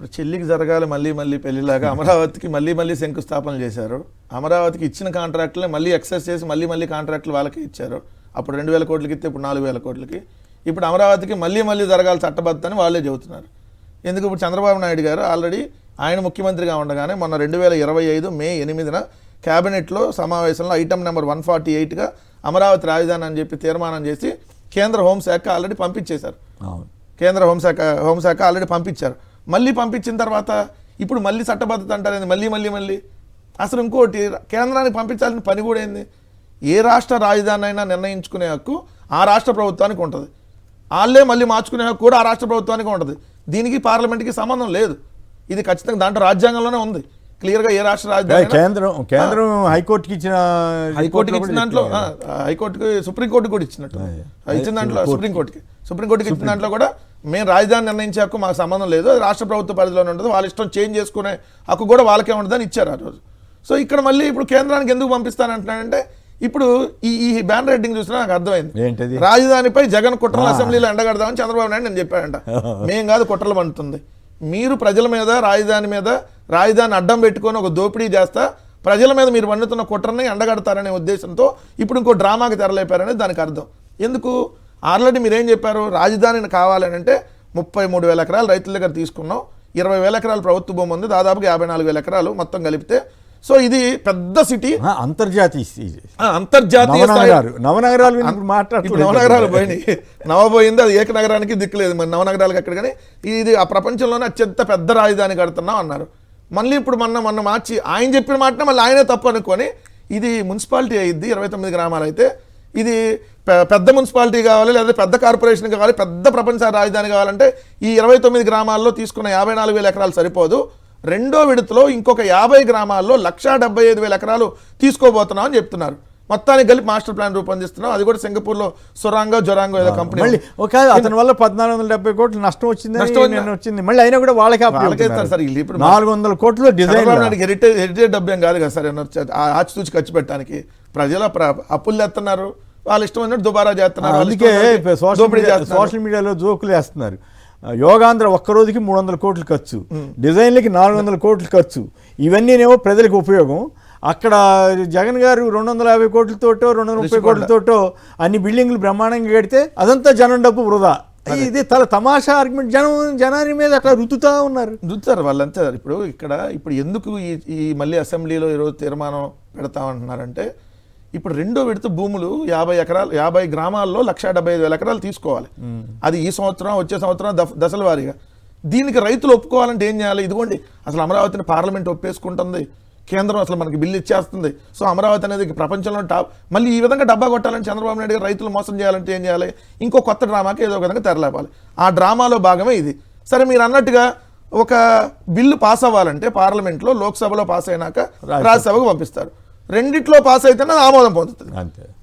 ఇప్పుడు చెల్లికి జరగాలి మళ్ళీ మళ్ళీ పెళ్లిలాగా అమరావతికి మళ్ళీ శంకుస్థాపన చేశారు. అమరావతికి ఇచ్చిన కాంట్రాక్టులే మళ్ళీ ఎక్సెస్ చేసి మళ్ళీ కాంట్రాక్టులు వాళ్ళకి ఇచ్చారు. అప్పుడు 2000 కోట్లకి ఇస్తే ఇప్పుడు 4000 కోట్లకి. ఇప్పుడు అమరావతికి మళ్ళీ జరగాలి చట్టబద్ధ అని వాళ్ళే చెబుతున్నారు. ఎందుకు? ఇప్పుడు చంద్రబాబు నాయుడు గారు ఆల్రెడీ ఆయన ముఖ్యమంత్రిగా ఉండగానే మొన్న 2025 మే 8న క్యాబినెట్లో సమావేశంలో ఐటమ్ నెంబర్ 148గా అమరావతి రాజధాని అని చెప్పి తీర్మానం చేసి కేంద్ర హోంశాఖ ఆల్రెడీ పంపించేశారు. కేంద్ర హోంశాఖ ఆల్రెడీ పంపించారు. మళ్ళీ పంపించిన తర్వాత ఇప్పుడు మళ్ళీ చట్టబద్ధత అంటారు. మళ్ళీ అసలు ఇంకోటి, కేంద్రానికి పంపించాల్సిన పని కూడా ఏంది? ఏ రాష్ట్ర రాజధాని అయినా నిర్ణయించుకునే హక్కు ఆ రాష్ట్ర ప్రభుత్వానికి ఉంటుంది. వాళ్ళే మళ్ళీ మార్చుకునే హక్కు కూడా ఆ రాష్ట్ర ప్రభుత్వానికి ఉంటుంది. దీనికి పార్లమెంట్కి సంబంధం లేదు. ఇది ఖచ్చితంగా దాంట్లో రాజ్యాంగంలోనే ఉంది క్లియర్గా. ఏ రాష్ట్ర రాజధాని కేంద్రం హైకోర్టుకి ఇచ్చిన దాంట్లో హైకోర్టుకి సుప్రీంకోర్టుకి కూడా ఇచ్చినట్టు ఇచ్చిన దాంట్లో సుప్రీంకోర్టుకి ఇచ్చిన దాంట్లో కూడా మేము రాజధాని నిర్ణయించే హక్కు మాకు సంబంధం లేదు, అది రాష్ట్ర ప్రభుత్వ పరిధిలోనే ఉంటుంది, వాళ్ళ ఇష్టం చేంజ్ చేసుకునే హక్కు కూడా వాళ్ళకే ఉంటుందని ఇచ్చారు ఆ రోజు. సో ఇక్కడ మళ్ళీ ఇప్పుడు కేంద్రానికి ఎందుకు పంపిస్తానంటున్నానంటే, ఇప్పుడు ఈ బ్యానర్ హెడ్డింగ్ చూసినా నాకు అర్థమైంది. రాజధానిపై జగన్ కుట్రలు అసెంబ్లీలో ఎండగడదామని చంద్రబాబు నాయుడు నేను చెప్పాడంట. మేం కాదు కుట్రలు పండుతుంది, మీరు ప్రజల మీద రాజధాని అడ్డం పెట్టుకొని ఒక దోపిడీ చేస్తా ప్రజల మీద మీరు వండుతున్న కుట్రని ఎండగడతారనే ఉద్దేశంతో ఇప్పుడు ఇంకో డ్రామాకి తెరలేపారనేది దానికి అర్థం. ఎందుకు? ఆల్రెడీ మీరేం చెప్పారు, రాజధానిని కావాలని అంటే 33,000 ఎకరాలు రైతుల దగ్గర తీసుకున్నాం, 20,000 ఎకరాలు ప్రభుత్వ భూమి ఉంది, దాదాపుగా 54,000 ఎకరాలు మొత్తం కలిపితే. సో ఇది పెద్ద సిటీ, అంతర్జాతీయ నవనగరాలు పోయినాయి. నవపోయింది, అది ఏక నగరానికి దిక్కులేదు, మరి నవనగరాలకు ఎక్కడ. కానీ ఇది ఆ ప్రపంచంలోనే అత్యంత పెద్ద రాజధాని కడుతున్నాం అన్నారు. మళ్ళీ ఇప్పుడు మొన్న మార్చి ఆయన చెప్పిన మాటనే మళ్ళీ ఆయనే తప్పు అనుకొని ఇది మున్సిపాలిటీ అయ్యిద్ది, 29 గ్రామాలు అయితే ఇది పెద్ద మున్సిపాలిటీ కావాలి, లేదా పెద్ద కార్పొరేషన్ కావాలి, పెద్ద ప్రపంచ రాజధాని కావాలంటే ఈ 29 గ్రామాల్లో తీసుకున్న 54,000 ఎకరాలు సరిపోదు. రెండో విడతలో ఇంకొక 50 గ్రామాల్లో 175,000 ఎకరాలు తీసుకోబోతున్నాం అని చెప్తున్నారు. మొత్తానికి కలిపి మాస్టర్ ప్లాన్ రూపొందిస్తున్నాం. అది కూడా సింగపూర్లో జొరాంగో ఏదో కంపెనీ. అతని వల్ల 1,470 కోట్లు నష్టం వచ్చింది. మళ్ళీ అయినా కూడా వాళ్ళకే సార్ ఇప్పుడు 400 కోట్లు డిజైన్ హెరిటేజ్ డబ్బేం కాదు కదా సార్, ఆచితూచి ఖర్చు పెట్టడానికి. ప్రజల అప్పులు తెస్తున్నారు, వాళ్ళ ఇష్టం ఉన్నట్టు దుబారా చేస్తున్నారు. అందుకే సోషల్ మీడియాలో జోకులు వేస్తున్నారు. యోగాంధ్ర ఒక్కరోజుకి 300 కోట్లు ఖర్చు, డిజైన్లకి 400 కోట్లు ఖర్చు, ఇవన్నీనేమో ప్రజలకు ఉపయోగం. అక్కడ జగన్ గారు 250 కోట్లతోటో 230 కోట్లతోటో అన్ని బిల్డింగ్లు బ్రహ్మాండంగా కడితే అదంతా జనం డబ్బు వృధా. ఇది తమాషా ఆర్గ్యుమెంట్. జనాన్ని మీద అట్లా రుద్దుతారు వాళ్ళంతే. ఇప్పుడు ఎందుకు ఈ మళ్ళీ అసెంబ్లీలో ఈరోజు తీర్మానం పెడతామంటున్నారంటే, ఇప్పుడు రెండో విడత భూములు 50 గ్రామాల్లో 175,000 ఎకరాలు తీసుకోవాలి. అది ఈ సంవత్సరం, వచ్చే సంవత్సరం దశల వారీగా. దీనికి రైతులు ఒప్పుకోవాలంటే ఏం చేయాలి? ఇదిగోండి, అసలు అమరావతిని పార్లమెంట్ ఒప్పేసుకుంటుంది, కేంద్రం అసలు మనకి బిల్లు ఇచ్చేస్తుంది. సో అమరావతి అనేది ప్రపంచంలో టాప్. మళ్ళీ ఈ విధంగా డబ్బా కొట్టాలని చంద్రబాబు నాయుడు గారు రైతులు మోసం చేయాలంటే ఏం చేయాలి? ఇంకో కొత్త డ్రామాకి ఏదో ఒక విధంగా తెరలేపాలి. ఆ డ్రామాలో భాగమే ఇది. సరే, మీరు అన్నట్టుగా ఒక బిల్లు పాస్ అవ్వాలంటే పార్లమెంట్లో, లోక్సభలో పాస్ అయినాక రాజ్యసభకు పంపిస్తారు. రెండిట్లో పాస్ అయితేనే ఆమోదం పొందుతుంది.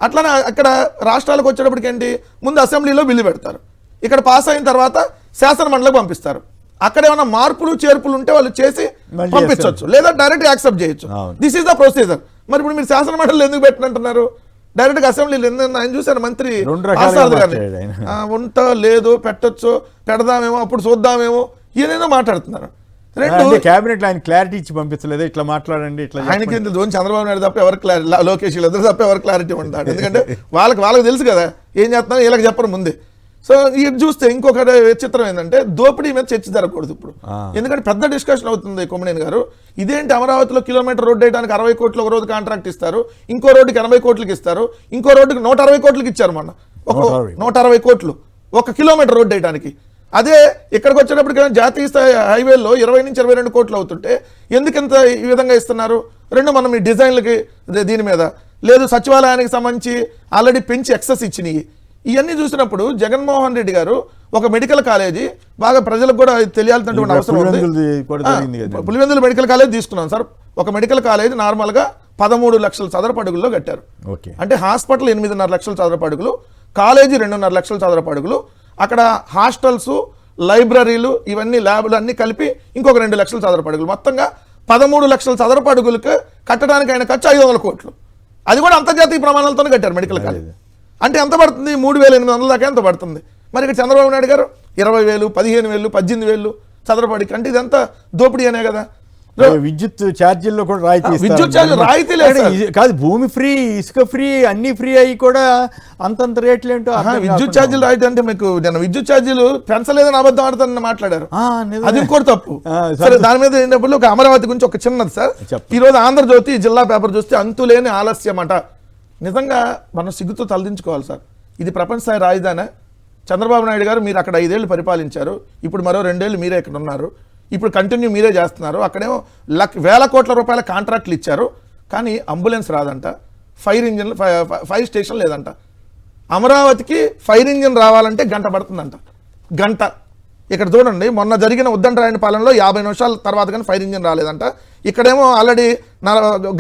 అట్లానే అక్కడ రాష్ట్రాలకు వచ్చేటప్పటికి ఏంటి, ముందు అసెంబ్లీలో బిల్లు పెడతారు, ఇక్కడ పాస్ అయిన తర్వాత శాసన మండలికి పంపిస్తారు. అక్కడ ఏమైనా మార్పులు చేర్పులు ఉంటే వాళ్ళు చేసి పంపించవచ్చు, లేదా డైరెక్ట్ యాక్సెప్ట్ చేయొచ్చు. This is the procedure. మరి ఇప్పుడు మీరు శాసన మండలిలో ఎందుకు పెట్టినంటున్నారు? డైరెక్ట్గా అసెంబ్లీలో ఆయన చూశారు మంత్రి ఉంటా లేదు, పెట్టచ్చు, పెడదామేమో, అప్పుడు చూద్దామేమో, ఏదైనా మాట్లాడుతున్నారు. క్యాబినెట్ ఆయన క్లారిటీ ఇచ్చి పంపించలేదు, ఇట్లా మాట్లాడండి, ఇట్లా ఆయనకి చంద్రబాబు నాయుడు తప్ప ఎవరు క్లారిటీ, లోకేష్ ఇద్దరు తప్ప ఎవరు క్లారిటీ ఉంటాడు. ఎందుకంటే వాళ్ళకి తెలుసు కదా ఏం చేస్తున్నారు, వీళ్ళకి చెప్పరు ముందే. సో ఇది చూస్తే ఇంకొకటి విచిత్రం ఏంటంటే, దోపిడీ మీద చర్చ జరగకూడదు ఇప్పుడు. ఎందుకంటే పెద్ద డిస్కషన్ అవుతుంది. కొమ్మనేని గారు, ఇదేంటి అమరావతిలో కిలోమీటర్ రోడ్డు వేయడానికి 60 కోట్లు ఒక రోజు కాంట్రాక్ట్ ఇస్తారు, ఇంకో రోడ్డుకి 80 కోట్లకి ఇస్తారు, ఇంకో రోడ్డుకి 160 కోట్లకి ఇచ్చారు మొన్న. 160 కోట్లు ఒక కిలోమీటర్ రోడ్డు వేయడానికి. అదే ఇక్కడికి వచ్చేటప్పటికి జాతీయ స్థాయి హైవేల్లో 20 నుంచి 22 కోట్లు అవుతుంటే ఎందుకంత ఈ విధంగా ఇస్తున్నారు? మనం ఈ డిజైన్లకి దీని మీద లేదు, సచివాలయానికి సంబంధించి ఆల్రెడీ పెంచి ఎక్సెస్ ఇచ్చినాయి. ఇవన్నీ చూసినప్పుడు జగన్మోహన్ రెడ్డి గారు ఒక మెడికల్ కాలేజీ బాగా ప్రజలకు కూడా తెలియాల్సినటువంటి అవసరం ఉంది. పులివెందుల మెడికల్ కాలేజ్ తీసుకున్నాం సార్. ఒక మెడికల్ కాలేజ్ నార్మల్గా 13 లక్షల చదరపు అడుగుల్లో కట్టారు. అంటే హాస్పిటల్ 8.5 లక్షల చదరపు అడుగులు, కాలేజీ 2.5 లక్షల చదరపు అడుగులు, అక్కడ హాస్టల్స్, లైబ్రరీలు, ఇవన్నీ ల్యాబ్లు అన్నీ కలిపి ఇంకొక 2 లక్షల చదరపు అడుగులు, మొత్తంగా 13 లక్షల చదరపు అడుగులకు కట్టడానికి ఆయన ఖర్చు 500 కోట్లు. అది కూడా అంతర్జాతీయ ప్రమాణాలతోనే కట్టారు మెడికల్ కాలేజ్. అంటే ఎంత పడుతుంది? 3,800 దాకా ఎంత పడుతుంది? మరి ఇక్కడ చంద్రబాబు నాయుడు గారు 20,000, 15,000, 18,000 చదరపడికి, అంటే ఇదంతా దోపిడీ అనే కదా. విద్యుత్ ఛార్జీల్లో కూడా రాయితీ ఇస్తారు. విద్యుత్ ఛార్జీలు రాయితీ లేదు సార్. కాదు, భూమి ఫ్రీ, ఇసుక ఫ్రీ, అన్ని ఫ్రీ అయ్యి కూడా అంతంత రేట్లు ఏంటో. విద్యుత్ ఛార్జీలు రాయితీ అంటే మీకు నేను విద్యుత్ ఛార్జీలు పెంచలేదని అబద్ధం ఆడతానని మాట్లాడారు, అది ఇంకోటి తప్పు. సరే, దాని మీద ఏంటప్పుడు ఒక అమరావతి గురించి ఒక చిన్నది సార్. ఈ రోజు ఆంధ్రజ్యోతి జిల్లా పేపర్ చూస్తే అంతులేని ఆలస్యం అట. నిజంగా మనం సిగ్గుతో తలదించుకోవాలి సార్. ఇది ప్రపంచ స్థాయి రాజధాని. చంద్రబాబు నాయుడు గారు మీరు అక్కడ 5 ఏళ్ళు పరిపాలించారు, ఇప్పుడు మరో 2 ఏళ్ళు మీరే ఇక్కడ ఉన్నారు, ఇప్పుడు కంటిన్యూ మీరే చేస్తున్నారు. అక్కడేమో వేల కోట్ల రూపాయల కాంట్రాక్ట్లు ఇచ్చారు, కానీ అంబులెన్స్ రాదంట, ఫైర్ స్టేషన్ లేదంట. అమరావతికి ఫైర్ ఇంజిన్ రావాలంటే గంట పడుతుందంట, గంట. ఇక్కడ చూడండి, మొన్న జరిగిన ఉద్దండరాయని పాలనలో 50 నిమిషాల తర్వాత కానీ ఫైర్ ఇంజిన్ రాలేదంట. ఇక్కడేమో ఆల్రెడీ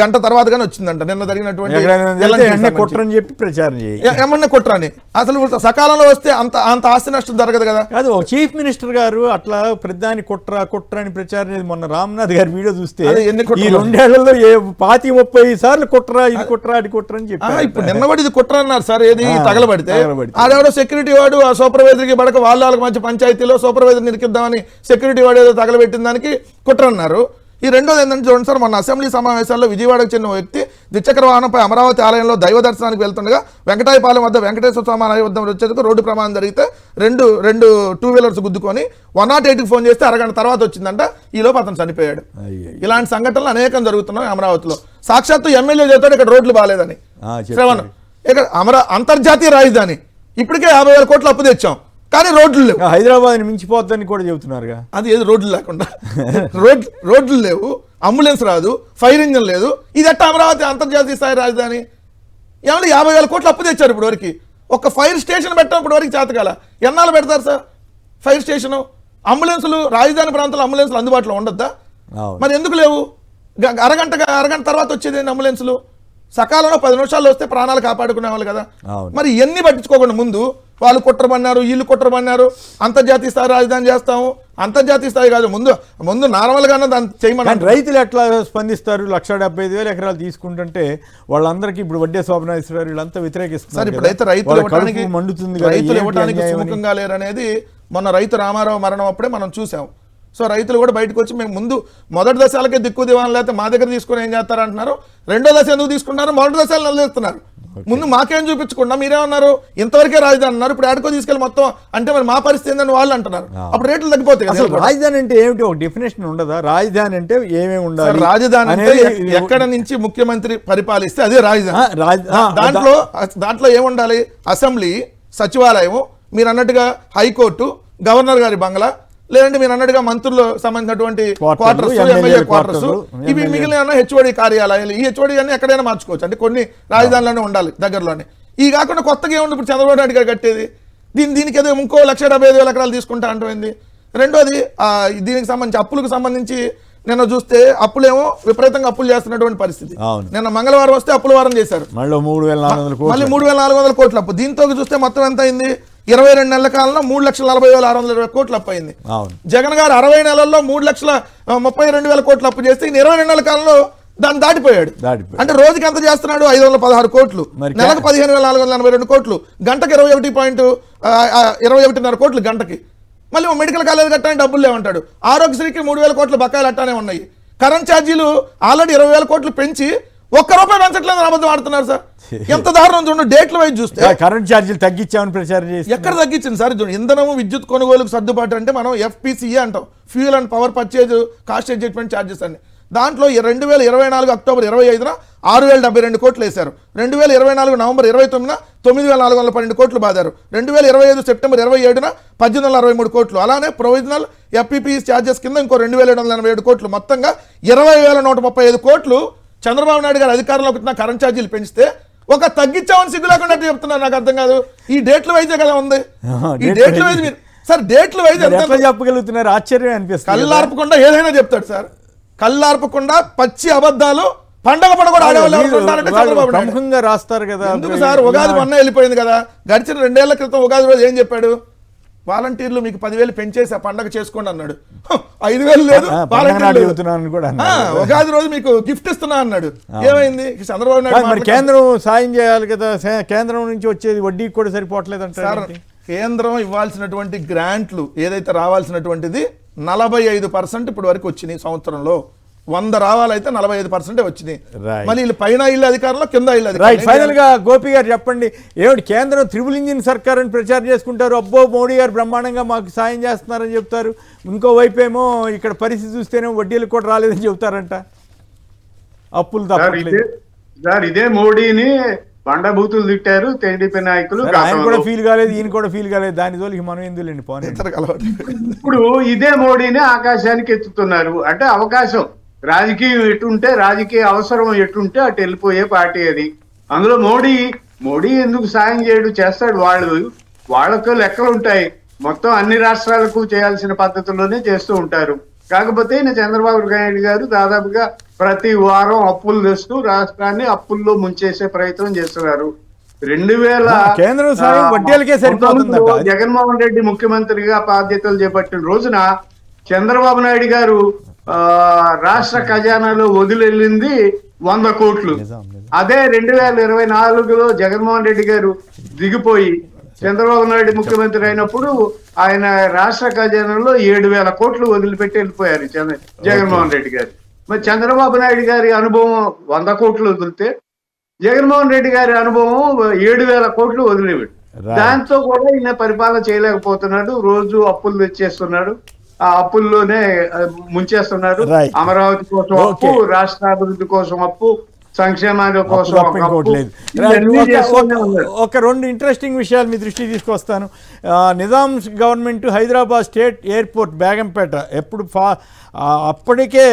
గంట తర్వాత కానీ వచ్చిందంట. నిన్న జరిగినటువంటి కుట్రని చెప్పి ప్రచారం ఏమన్నా కుట్రని, అసలు సకాలంలో వస్తే అంత ఆస్తి నష్టం జరగదు కదా. కాదు, చీఫ్ మినిస్టర్ గారు అట్లా ప్రధాని కుట్ర అని ప్రచారం. మొన్న రామ్నాథ్ గారి వీడియో చూస్తే ఈ 2 ఏళ్లలో 25-30 సార్లు కుట్ర, ఇది కుట్ర, అది కుట్ర అని చెప్పి. ఇప్పుడు నిన్నబడి ఇది కుట్ర అన్నారు సార్. ఏది తగలబడితే ఆడెవడో సెక్యూరిటీ వాడు ఆ సూపర్వైజర్కి పడక వాళ్ళకి మధ్య పంచాయతీలో సూపర్వైజర్ నిరికిద్దామని సెక్యూరిటీ వాడు ఏదో తగలబెట్టిన దానికి కుట్ర అన్నారు. ఈ రెండోది ఏంటంటే చూడండి సార్, మొన్న అసెంబ్లీ సమావేశాల్లో విజయవాడకు చెందిన వ్యక్తి ద్విచక్ర వాహనంపై అమరావతి ఆలయంలో దైవ దర్శనానికి వెళ్తుండగా వెంకటాయపాలెం వద్ద వెంకటేశ్వర స్వామి ఆలయం వద్ద వచ్చేందుకు రోడ్డు ప్రమాదం జరిగితే రెండు 2 వీలర్స్ గుద్దుకొని 108కి ఫోన్ చేస్తే అరగంట తర్వాత వచ్చిందంట. ఈ లోపు అతను చనిపోయాడు. ఇలాంటి సంఘటనలు అనేకం జరుగుతున్నాయి అమరావతిలో. సాక్షాత్తు ఎమ్మెల్యే చెప్తాడు ఇక్కడ రోడ్లు బాగాలేదని. శ్రవణ్, ఇక్కడ అంతర్జాతీయ రాజధాని, ఇప్పటికే 50,000 కోట్లు అప్పు తెచ్చాం, కానీ రోడ్లు లేవు. హైదరాబాద్ మించిపోద్దని కూడా చెబుతున్నారుగా. అది ఏది రోడ్లు లేకుండా రోడ్లు లేవు, అంబులెన్స్ రాదు, ఫైర్ ఇంజిన్ లేదు. ఇది ఎట్ట అమరావతి అంతర్జాతీయ స్థాయి రాజధాని? ఏమంటే 50,000 కోట్లు అప్పు తెచ్చారు ఇప్పుడు వరకు. ఒక ఫైర్ స్టేషన్ పెట్టడం ఇప్పుడు వరకు చేతకాల. ఎన్నాళ్ళు పెడతారు సార్ ఫైర్ స్టేషను? అంబులెన్సులు రాజధాని ప్రాంతంలో అంబులెన్సులు అందుబాటులో ఉండొద్దా? మరి ఎందుకు లేవు? అరగంట తర్వాత వచ్చేది అంబులెన్సులు. సకాలంలో 10 నిమిషాల్లో వస్తే ప్రాణాలు కాపాడుకునే వాళ్ళు కదా. మరి ఇవన్నీ పట్టించుకోకుండా ముందు వాళ్ళు కుట్రమన్నారు, వీళ్ళు కుట్రమన్నారు, అంతర్జాతీయ స్థాయి రాజధాని చేస్తాము. అంతర్జాతీయ స్థాయి కాదు, ముందు నార్మల్గా దాన్ని చేయమని. రైతులు ఎట్లా స్పందిస్తారు? 175,000 ఎకరాలు తీసుకుంటుంటే వాళ్ళందరికీ ఇప్పుడు వడ్డే శోభనాశ్వర వీళ్ళంతా వ్యతిరేకిస్తారు. ఇప్పుడైతే రైతులు ఇవ్వడానికి సుముఖంగా లేరనేది మొన్న రైతు రామారావు మరణం అప్పుడే మనం చూసాం. సో రైతులు కూడా బయటకు వచ్చి మేము ముందు మొదటి దశలకే దిక్కు దివాన్ లేకపోతే మా దగ్గర తీసుకుని ఏం చేస్తారు అంటున్నారు. రెండో దశ ఎందుకు తీసుకున్నారు? మొదటి దశలు నిలదీస్తున్నారు. ముందు మాకేం చూపించకుండా మీరేమన్నారు, ఇంతవరకే రాజధాని అన్నారు, ఇప్పుడు ఆడుకో తీసుకెళ్ళి మొత్తం అంటే మరి మా పరిస్థితి ఏందని వాళ్ళు అంటున్నారు. అప్పుడు రేట్లు తగ్గిపోతాయి. అసలు రాజధాని అంటే ఏమిటి? ఒక డెఫినేషన్ ఉండదా? రాజధాని అంటే ఏమేమి ఉండాలి? రాజధాని అంటే ఎక్కడ నుంచి ముఖ్యమంత్రి పరిపాలిస్తే అదే రాజధాని. దాంట్లో ఏముండాలి? అసెంబ్లీ, సచివాలయం, మీరు అన్నట్టుగా హైకోర్టు, గవర్నర్ గారి బంగ్లా, లేదంటే మీరు అన్నట్టుగా మంత్రులు సంబంధించినటువంటి క్వార్టర్స్, ఎమ్మెల్యే క్వార్టర్స్, ఇవి మిగిలిన హెచ్ఓడి కార్యాలయాలు. ఈ హెచ్ఓడి అన్ని ఎక్కడైనా మార్చుకోవచ్చు, అంటే కొన్ని రాజధానిలోనే ఉండాలి దగ్గరలోనే. ఈ కాకుండా కొత్తగా ఏముంది ఇప్పుడు చంద్రబాబు నాయుడు గారు కట్టేది? దీనికి ఏదో ఇంకో 175,000 ఎకరాలు తీసుకుంటా అంటుంది. రెండోది దీనికి సంబంధించి అప్పులకు సంబంధించి నిన్న చూస్తే అప్పులేమో విపరీతంగా అప్పులు చేస్తున్నటువంటి పరిస్థితి. నిన్న మంగళవారం వస్తే అప్పుల వారం చేశారు, మళ్ళీ 3,400 కోట్ల అప్పు. దీంతో చూస్తే మొత్తం ఎంత అయింది? 22 నెలల కాలంలో 3,40,620 కోట్లు అప్పు అయింది. జగన్ గారు 60 నెలల్లో 3,32,000 కోట్లు అప్పు చేస్తే 22 నెలల కాలంలో దాన్ని దాటిపోయాడు. అంటే రోజుకి ఎంత చేస్తున్నాడు? 516 కోట్లు, నెలకు 15,482 కోట్లు, గంటకి 21.5 కోట్లు గంటకి. మళ్ళీ మెడికల్ కాలేజ్ కట్టాలని డబ్బులు లేవంటాడు. ఆరోగ్యశ్రీకి 3,000 కోట్లు బకాయిలు అట్టానే ఉన్నాయి. కరెంట్ ఛార్జీలు ఆల్రెడీ 20,000 కోట్లు పెంచి ₹1 పెంచట్లేదు అబద్ధం ఆడుతున్నారు సార్. ఎంత దారుణం చూడండి. డేట్ల వైజ్ చూస్తే కరెంట్ ఛార్జీలు తగ్గించామని ప్రచారం చేసి ఎక్కడ తగ్గించింది సార్? చూడండి, ఇంధనము విద్యుత్ కొనుగోలుకు సర్దుబాటు అంటే మనం FPCA అంటాం, fuel and power purchase cost adjustment charges అని. దాంట్లో 2024 అక్టోబర్ 25న 6,072 కోట్లు వేశారు. 2024 నవంబర్ 29న 9,412 కోట్లు బాదారు. 2025 సెప్టెంబర్ 27న 1,863 కోట్లు. అలానే ప్రొవిజనల్ FPP ఛార్జెస్ కింద ఇంకో 2,787 కోట్లు. మొత్తంగా 20,135 కోట్లు చంద్రబాబు నాయుడు గారు అధికారంలోకి వచ్చిన కరెంట్ ఛార్జీలు పెంచితే ఒక తగ్గించామని సిగ్గు లేకుండా చెప్తున్నారు. నాకు అర్థం కాదు. ఈ డేట్ల వైజే కదా ఉంది. ఈ డేట్ల వైజ్ మీరు సార్ డేట్ల వైజ్ ఎంత చెప్పగలుగుతున్నారు? ఆశ్చర్యం అనిపిస్తుంది. కళ్ళార్పకుండా ఏదైనా చెప్తాడు సార్. కళ్ళార్పకుండా పచ్చి అబద్ధాలు పండగ కూడా ఆడేవాళ్ళు ప్రముఖంగా రాస్తారు కదా. ఎందుకు సార్? ఉగాది మొన్న వెళ్ళిపోయింది కదా. గడిచిన 2 ఏళ్ల క్రితం ఉగాది రోజు ఏం చెప్పాడు? వాలంటీర్లు మీకు 10,000 పెంచేసి ఆ పండగ చేసుకోండి అన్నాడు. 5,000 లేదు. ఉగాది రోజు మీకు గిఫ్ట్ ఇస్తున్నా అన్నాడు. ఏమైంది? చంద్రబాబు నాయుడు కేంద్రం సాయం చేయాలి కదా. కేంద్రం నుంచి వచ్చేది వడ్డీకి కూడా సరిపోవట్లేదు అంటే సార్. కేంద్రం ఇవ్వాల్సినటువంటి గ్రాంట్లు ఏదైతే రావాల్సినటువంటిది 45% ఇప్పుడు వరకు వచ్చినాయి సంవత్సరంలో. 100 రావాలైతే 45% వచ్చినాయి. Right. మళ్ళీ వీళ్ళు పైన ఇల్లు అధికారంలో, కింద ఇల్లు రైట్. అధికారంలో. ఫైనల్ గా గోపి గారు చెప్పండి, ఏమిటి కేంద్రం త్రిబుల్ ఇంజిన్ సర్కార్ అని ప్రచారం చేసుకుంటారు, అబ్బో మోడీ గారు బ్రహ్మాండంగా మాకు సాయం చేస్తున్నారని చెప్తారు, ఇంకోవైపు ఏమో ఇక్కడ పరిస్థితి చూస్తేనే వడ్డీలు కూడా రాలేదని చెబుతారంట, అప్పులు తప్పట్లేదు. సార్ ఇదే మోడీని బండబూతులు తిట్టారు టీడీపీ నాయకులు. ఆయన కూడా ఫీల్ కాలేదు, ఈయన కూడా ఫీల్ కాలేదు, దాని జోలికి మనం ఎందులేండి పోనీ. ఇతరులకు అలవాటు. ఇప్పుడు ఇదే మోడీని ఆకాశానికి ఎత్తుతున్నారు. అంటే అవకాశం, రాజకీయం ఎటుంటే, రాజకీయ అవసరం ఎటుంటే అటు వెళ్ళిపోయే పార్టీ అది. అందులో మోడీ ఎందుకు సాయం చేయడు, చేస్తాడు. వాళ్ళకు లెక్కలు ఉంటాయి, మొత్తం అన్ని రాష్ట్రాలకు చేయాల్సిన పద్ధతుల్లోనే చేస్తూ ఉంటారు. కాకపోతే ఈయన చంద్రబాబు నాయుడు గారు దాదాపుగా ప్రతి వారం అప్పులు తెస్తూ రాష్ట్రాన్ని అప్పుల్లో ముంచేసే ప్రయత్నం చేస్తున్నారు. 2000 కేంద్రం సాయం వడ్డీలకే సరిపోతుందట. జగన్మోహన్ రెడ్డి ముఖ్యమంత్రిగా బాధ్యతలు చేపట్టిన రోజున చంద్రబాబు నాయుడు గారు రాష్ట్ర ఖజానాలో వదిలింది 100 కోట్లు. అదే 2024లో జగన్మోహన్ రెడ్డి గారు దిగిపోయి చంద్రబాబు నాయుడు ముఖ్యమంత్రి అయినప్పుడు ఆయన రాష్ట్ర ఖజానాలో 7,000 కోట్లు వదిలిపెట్టి వెళ్ళిపోయారు జగన్మోహన్ రెడ్డి గారు. మరి చంద్రబాబు నాయుడు గారి అనుభవం 100 కోట్లు వదిలితే, జగన్మోహన్ రెడ్డి గారి అనుభవం 7,000 కోట్లు వదిలిపెట్టు. దాంతో కూడా ఈయన పరిపాలన చేయలేకపోతున్నాడు. రోజు అప్పులు తెచ్చేస్తున్నాడు, ఆ అప్పుల్లోనే ముంచేస్తున్నారు. అమరావతి కోసం అప్పు, రాష్ట్రాభివృద్ధి కోసం అప్పు, సంక్షేమాల కోసం ఒక 2 ఇంట్రెస్టింగ్ విషయాలు మీ దృష్టికి తీసుకొస్తాను. Nizam government Hyderabad state airport Begumpet ఎప్పుడు అప్పటికే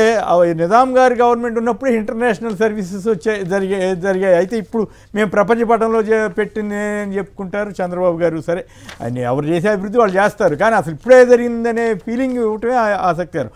నిజాం గారి గవర్నమెంట్ ఉన్నప్పుడు ఇంటర్నేషనల్ సర్వీసెస్ జరిగాయి. అయితే ఇప్పుడు మేము ప్రపంచ పటంలో పెట్టింది అని చెప్పుకుంటారు చంద్రబాబు గారు. సరే, ఆయన ఎవరు చేసే అభివృద్ధి వాళ్ళు చేస్తారు, కానీ అసలు ఇప్పుడే జరిగిందనే ఫీలింగ్ ఇవ్వటమే ఆసక్తికరం.